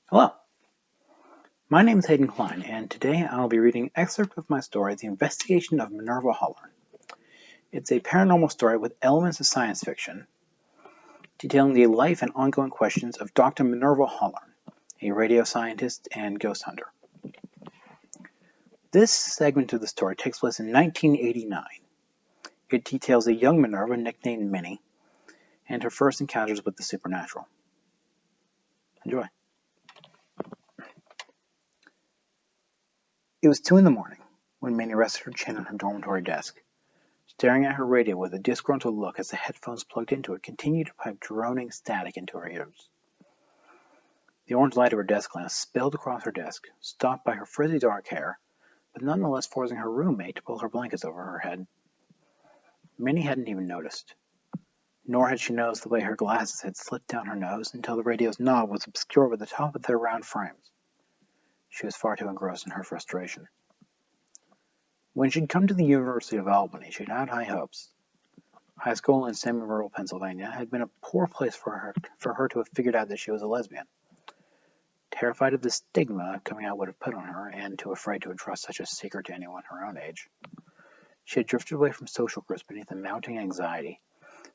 Hello, my name is Hayden Cline, and today I'll be reading an excerpt of my story, The Investigation of Minerva Hollern. It's a paranormal story with elements of science fiction, detailing the life and ongoing questions of Dr. Minerva Hollern, a radio scientist and ghost hunter. This segment of the story takes place in 1989. It details a young Minerva nicknamed Minnie and her first encounters with the supernatural. Enjoy. It was 2 a.m. when Minnie rested her chin on her dormitory desk, staring at her radio with a disgruntled look as the headphones plugged into it continued to pipe droning static into her ears. The orange light of her desk lamp spilled across her desk, stopped by her frizzy dark hair, but nonetheless forcing her roommate to pull her blankets over her head. Minnie hadn't even noticed, nor had she noticed the way her glasses had slipped down her nose until the radio's knob was obscured by the top of their round frames. She was far too engrossed in her frustration. When she'd come to the University of Albany, she'd had high hopes. High school in semi-rural Pennsylvania had been a poor place for her to have figured out that she was a lesbian. Terrified of the stigma coming out would have put on her, and too afraid to entrust such a secret to anyone her own age, she had drifted away from social groups beneath a mounting anxiety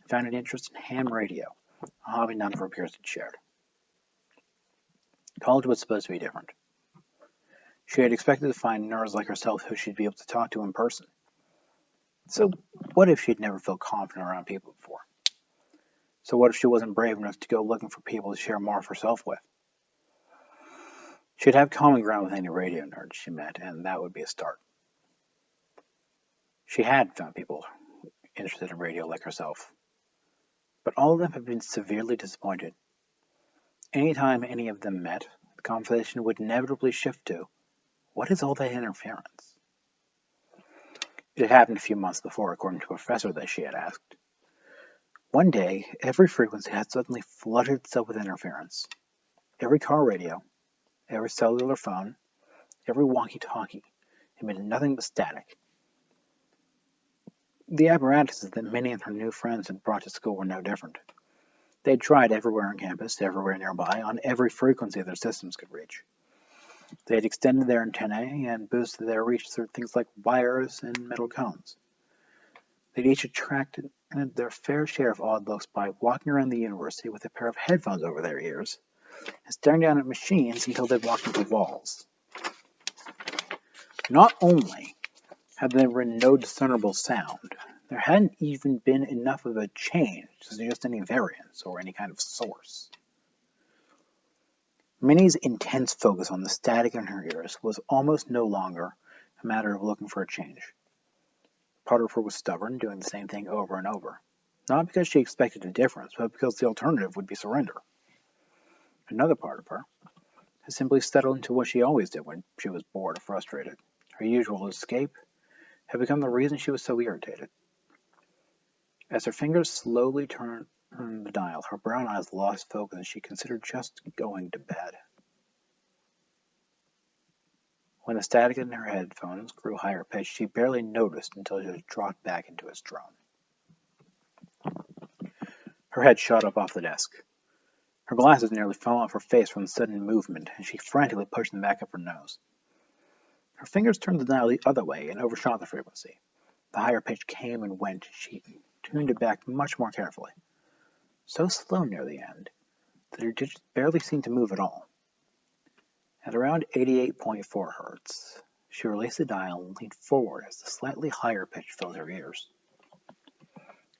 and found an interest in ham radio, a hobby none of her peers had shared. College was supposed to be different. She had expected to find nerds like herself who she'd be able to talk to in person. So what if she'd never felt confident around people before? So what if she wasn't brave enough to go looking for people to share more of herself with? She'd have common ground with any radio nerd she met, and that would be a start. She had found people interested in radio like herself, but all of them had been severely disappointed. Anytime any of them met, the conversation would inevitably shift to, what is all that interference? It had happened a few months before, according to a professor that she had asked. One day, every frequency had suddenly flooded itself with interference. Every car radio, every cellular phone, every walkie-talkie emitted nothing but static. The apparatuses that Minnie and her new friends had brought to school were no different. They had tried everywhere on campus, everywhere nearby, on every frequency their systems could reach. They had extended their antennae and boosted their reach through things like wires and metal cones. They'd each attracted their fair share of odd looks by walking around the university with a pair of headphones over their ears and staring down at machines until they'd walked into walls. Not only had there been no discernible sound, there hadn't even been enough of a change to suggest any variance or any kind of source. Minnie's intense focus on the static in her ears was almost no longer a matter of looking for a change. Part of her was stubborn, doing the same thing over and over, not because she expected a difference, but because the alternative would be surrender. Another part of her had simply settled into what she always did when she was bored or frustrated. Her usual escape had become the reason she was so irritated. As her fingers slowly turned the dial, her brown eyes lost focus and she considered just going to bed. When the static in her headphones grew higher pitched, she barely noticed until it had dropped back into its drone. Her head shot up off the desk. Her glasses nearly fell off her face from the sudden movement, and she frantically pushed them back up her nose. Her fingers turned the dial the other way and overshot the frequency. The higher pitch came and went, and she tuned it back much more carefully. So slow near the end that her digits barely seemed to move at all. At around 88.4 hertz, she released the dial and leaned forward as the slightly higher pitch filled her ears.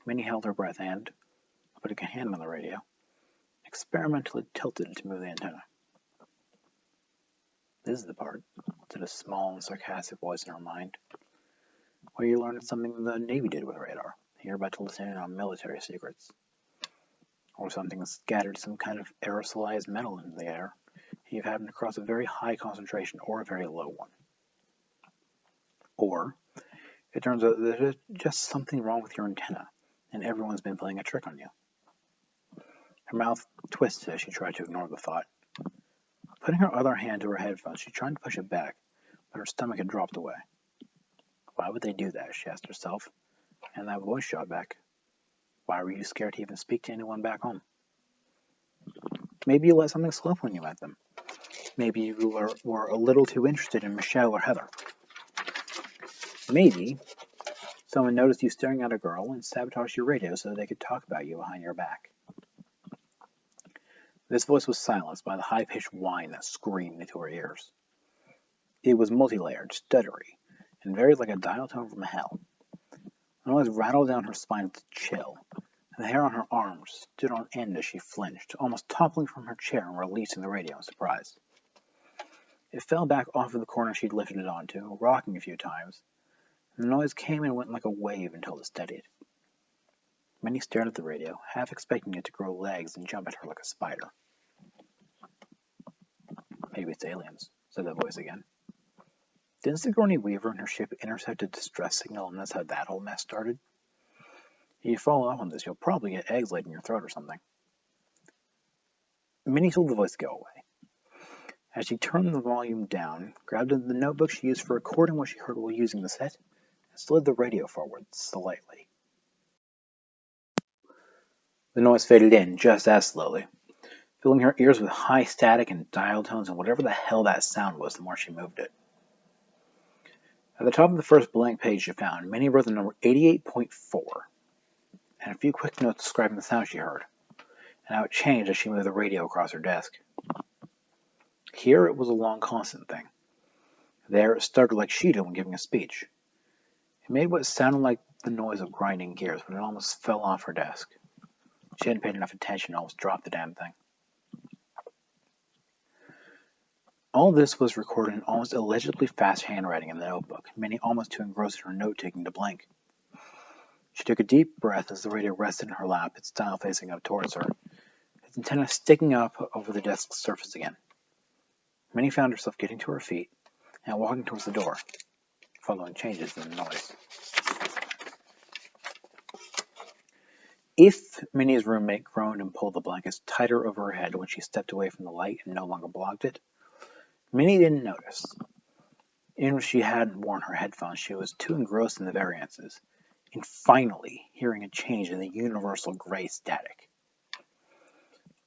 Minnie held her breath and, putting a hand on the radio, experimentally tilted it to move the antenna. This is the part, said a small and sarcastic voice in her mind, where you learned something the Navy did with radar. You're about to listen in on military secrets. Or something that scattered some kind of aerosolized metal into the air, and you've happened across a very high concentration or a very low one. Or, it turns out that there's just something wrong with your antenna, and everyone's been playing a trick on you. Her mouth twisted as she tried to ignore the thought. Putting her other hand to her headphones, she tried to push it back, but her stomach had dropped away. Why would they do that, she asked herself, and that voice shot back. Why were you scared to even speak to anyone back home? Maybe you let something slip when you met them. Maybe you were a little too interested in Michelle or Heather. Maybe someone noticed you staring at a girl and sabotaged your radio so they could talk about you behind your back. This voice was silenced by the high-pitched whine that screamed into her ears. It was multi-layered, stuttery, and varied like a dial tone from hell. The noise rattled down her spine with a chill, and the hair on her arms stood on end as she flinched, almost toppling from her chair and releasing the radio in surprise. It fell back off of the corner she'd lifted it onto, rocking a few times, and the noise came and went like a wave until it steadied. Minnie stared at the radio, half expecting it to grow legs and jump at her like a spider. Maybe it's aliens, said that voice again. Didn't Sigourney Weaver and her ship intercept a distress signal, and that's how that whole mess started? If you follow up on this, you'll probably get eggs laid in your throat or something. Minnie told the voice to go away. As she turned the volume down, grabbed the notebook she used for recording what she heard while using the set, and slid the radio forward slightly. The noise faded in just as slowly, filling her ears with high static and dial tones and whatever the hell that sound was the more she moved it. At the top of the first blank page she found, Minnie wrote the number 88.4, and a few quick notes describing the sound she heard, and how it changed as she moved the radio across her desk. Here it was a long constant thing. There it stuttered like she did when giving a speech. It made what sounded like the noise of grinding gears, but it almost fell off her desk. She hadn't paid enough attention and almost dropped the damn thing. All this was recorded in almost illegibly fast handwriting in the notebook, Minnie almost too engrossed in her note-taking to blink. She took a deep breath as the radio rested in her lap, its dial facing up towards her, its antenna sticking up over the desk's surface again. Minnie found herself getting to her feet and walking towards the door, following changes in the noise. If Minnie's roommate groaned and pulled the blankets tighter over her head when she stepped away from the light and no longer blocked it, Minnie didn't notice. Even if she hadn't worn her headphones, she was too engrossed in the variances, in finally hearing a change in the universal gray static.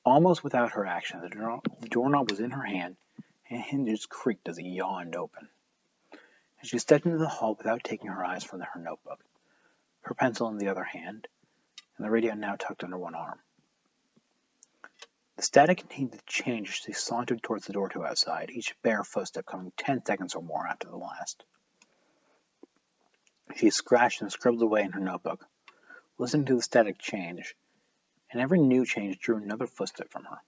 Almost without her action, the doorknob was in her hand, and hinges creaked as it yawned open. And she stepped into the hall without taking her eyes from her notebook, her pencil in the other hand, and the radio now tucked under one arm. The static continued to change as she sauntered towards the door to outside, each bare footstep coming 10 seconds or more after the last. She scratched and scribbled away in her notebook, listening to the static change, and every new change drew another footstep from her.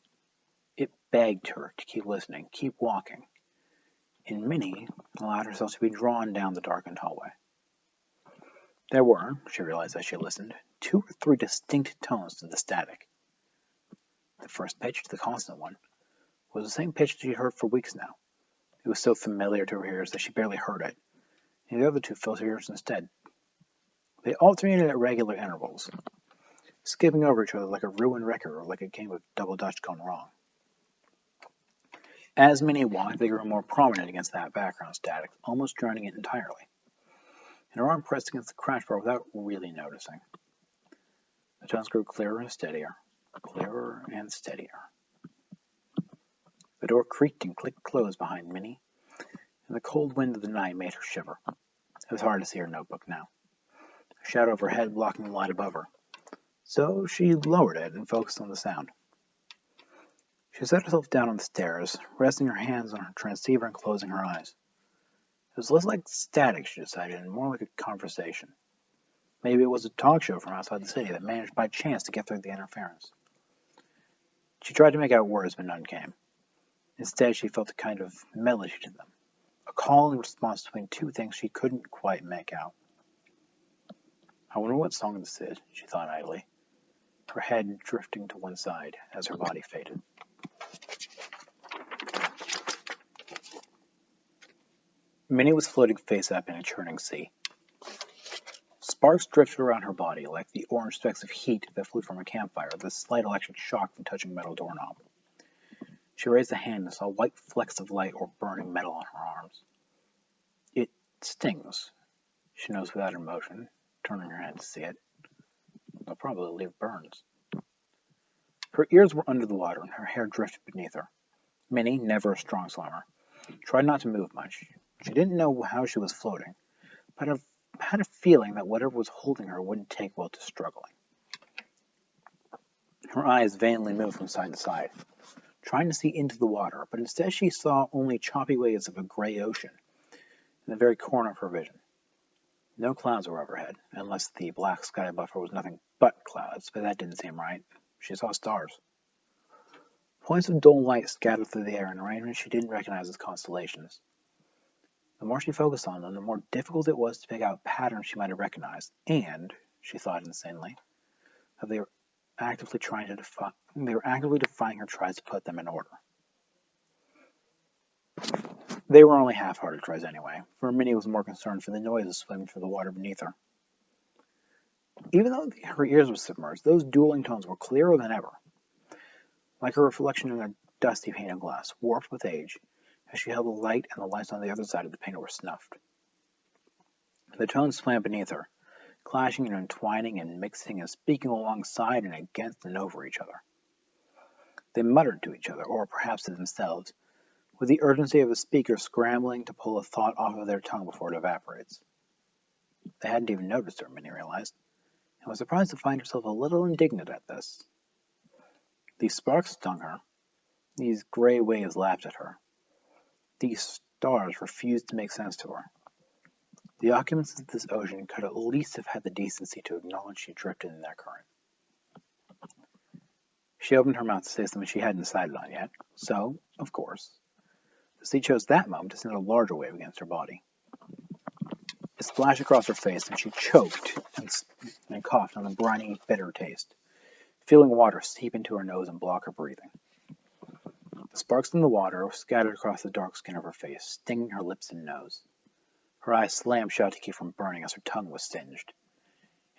It begged her to keep listening, keep walking, and Minnie allowed herself to be drawn down the darkened hallway. There were, she realized as she listened, 2 or 3 distinct tones to the static. The first pitch, the constant one, was the same pitch she heard for weeks now. It was so familiar to her ears that she barely heard it, and the other 2 filled her ears instead. They alternated at regular intervals, skipping over each other like a ruined record or like a game of double dutch gone wrong. As Minnie walked, they grew more prominent against that background static, almost drowning it entirely, and her arm pressed against the crash bar without really noticing. The tones grew clearer and steadier. The door creaked and clicked closed behind Minnie, and the cold wind of the night made her shiver. It was hard to see her notebook now, a shadow overhead blocking the light above her. So she lowered it and focused on the sound. She set herself down on the stairs, resting her hands on her transceiver and closing her eyes. It was less like static, she decided, and more like a conversation. Maybe it was a talk show from outside the city that managed by chance to get through the interference. She tried to make out words, but none came. Instead, she felt a kind of melody to them, a call and response between 2 things she couldn't quite make out. I wonder what song this is, she thought idly, her head drifting to one side as her body faded. Minnie was floating face up in a churning sea. Sparks drifted around her body like the orange specks of heat that flew from a campfire, the slight electric shock from touching a metal doorknob. She raised a hand and saw white flecks of light or burning metal on her arms. It stings, she knows without emotion, turning her head to see it. They'll probably leave burns. Her ears were under the water and her hair drifted beneath her, Minnie, never a strong swimmer, tried not to move much. She didn't know how she was floating, but had a feeling that whatever was holding her wouldn't take well to struggling. Her eyes vainly moved from side to side, trying to see into the water, but instead she saw only choppy waves of a gray ocean in the very corner of her vision. No clouds were overhead, unless the black sky above her was nothing but clouds, but that didn't seem right. She saw stars. Points of dull light scattered through the air in arrangements she didn't recognize as constellations. The more she focused on them, the more difficult it was to pick out patterns she might have recognized, and, she thought insanely, that they were actively defying her tries to put them in order. They were only half-hearted tries anyway, for Minnie was more concerned for the noises swimming through the water beneath her. Even though her ears were submerged, those dueling tones were clearer than ever, like a reflection in a dusty pane of glass, warped with age, as she held the light and the lights on the other side of the pane were snuffed. The tones swam beneath her, clashing and entwining and mixing and speaking alongside and against and over each other. They muttered to each other, or perhaps to themselves, with the urgency of a speaker scrambling to pull a thought off of their tongue before it evaporates. They hadn't even noticed her, Minnie realized, and was surprised to find herself a little indignant at this. These sparks stung her. These gray waves laughed at her. These stars refused to make sense to her. The occupants of this ocean could at least have had the decency to acknowledge she drifted in their current. She opened her mouth to say something she hadn't decided on yet, so, of course, the sea chose that moment to send a larger wave against her body. It splashed across her face, and she choked and coughed on the briny, bitter taste, feeling water seep into her nose and block her breathing. The sparks in the water scattered across the dark skin of her face, stinging her lips and nose. Her eyes slammed shut to keep from burning as her tongue was singed.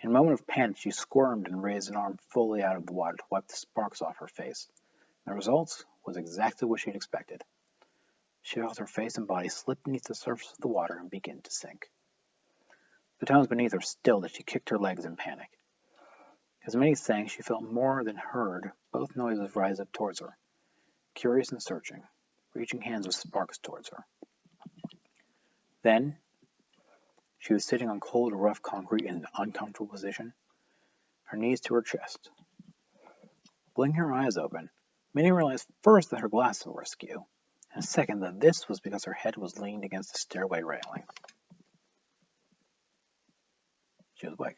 In a moment of panic, she squirmed and raised an arm fully out of the water to wipe the sparks off her face. The result was exactly what she'd expected. She felt her face and body slip beneath the surface of the water and begin to sink. The tones beneath her stilled as she kicked her legs in panic. As Minnie sang, she felt more than heard both noises rise up towards her, curious and searching, reaching hands with sparks towards her. Then, she was sitting on cold, rough concrete in an uncomfortable position, her knees to her chest. Blinking her eyes open, Minnie realized first that her glasses were askew, and second that this was because her head was leaned against the stairway railing. She was awake.